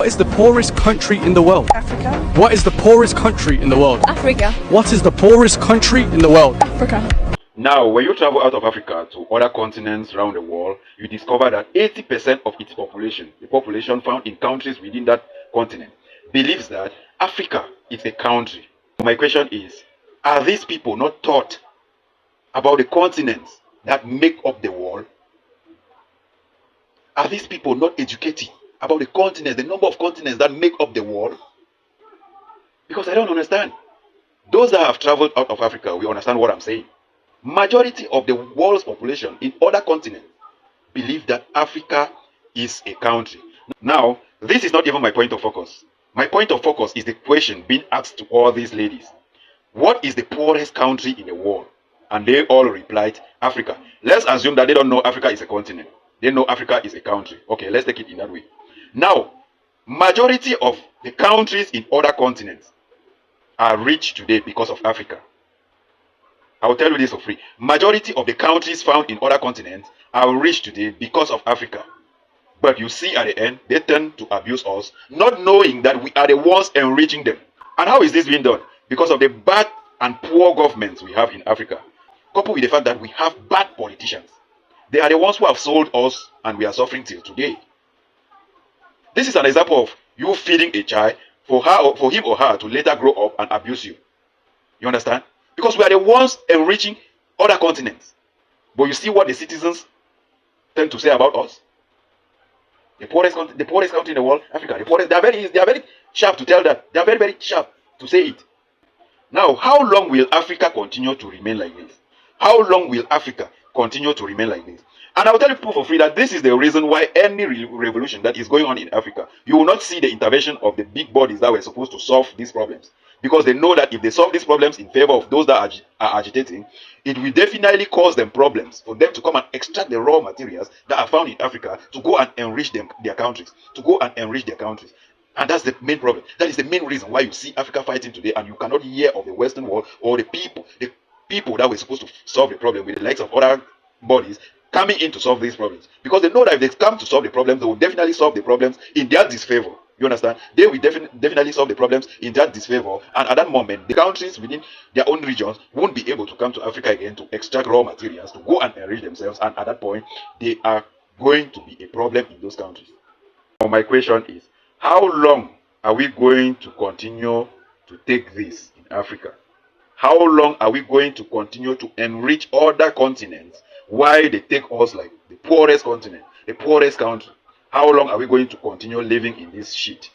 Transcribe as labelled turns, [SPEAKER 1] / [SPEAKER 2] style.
[SPEAKER 1] What is the poorest country in the world?
[SPEAKER 2] Africa.
[SPEAKER 1] What is the poorest country in the world?
[SPEAKER 2] Africa.
[SPEAKER 1] What is the poorest country in the world?
[SPEAKER 2] Africa.
[SPEAKER 3] Now, when you travel out of Africa to other continents around the world, you discover that 80% of its population, the population found in countries within that continent, believes that Africa is a country. My question is, are these people not taught about the continents that make up the world? Are these people not educated about the continents, the number of continents that make up the world? Because I don't understand. Those that have traveled out of Africa will understand what I'm saying. Majority of the world's population in other continents believe that Africa is a country. Now, this is not even my point of focus. My point of focus is the question being asked to all these ladies. What is the poorest country in the world? And they all replied, Africa. Let's assume that they don't know Africa is a continent. They know Africa is a country. Okay, let's take it in that way. Now, majority of the countries in other continents are rich today because of Africa. I will tell you this for free. Majority of the countries found in other continents are rich today because of Africa. But you see at the end, they tend to abuse us, not knowing that we are the ones enriching them. And how is this being done? Because of the bad and poor governments we have in Africa, coupled with the fact that we have bad politicians. They are the ones who have sold us and we are suffering till today. This is an example of you feeding a child for him or her to later grow up and abuse you. You understand? Because we are the ones enriching other continents. But you see what the citizens tend to say about us? The poorest country in the world, Africa. The poorest, they are very sharp to tell that. They are very, very sharp to say it. Now, how long will Africa continue to remain like this? How long will Africa continue to remain like this? And I will tell you people for free that this is the reason why any revolution that is going on in Africa, you will not see the intervention of the big bodies that were supposed to solve these problems. Because they know that if they solve these problems in favor of those that are agitating, it will definitely cause them problems for them to come and extract the raw materials that are found in Africa to go and enrich their countries. And that's the main problem. That is the main reason why you see Africa fighting today and you cannot hear of the Western world or the people that were supposed to solve the problem with the likes of other bodies coming in to solve these problems. Because they know that if they come to solve the problems, they will definitely solve the problems in their disfavor. You understand? They will definitely solve the problems in their disfavor. And at that moment, the countries within their own regions won't be able to come to Africa again to extract raw materials, to go and enrich themselves. And at that point, they are going to be a problem in those countries. Now, my question is, how long are we going to continue to take this in Africa? How long are we going to continue to enrich other continents while they take us like the poorest continent, the poorest country? How long are we going to continue living in this shit?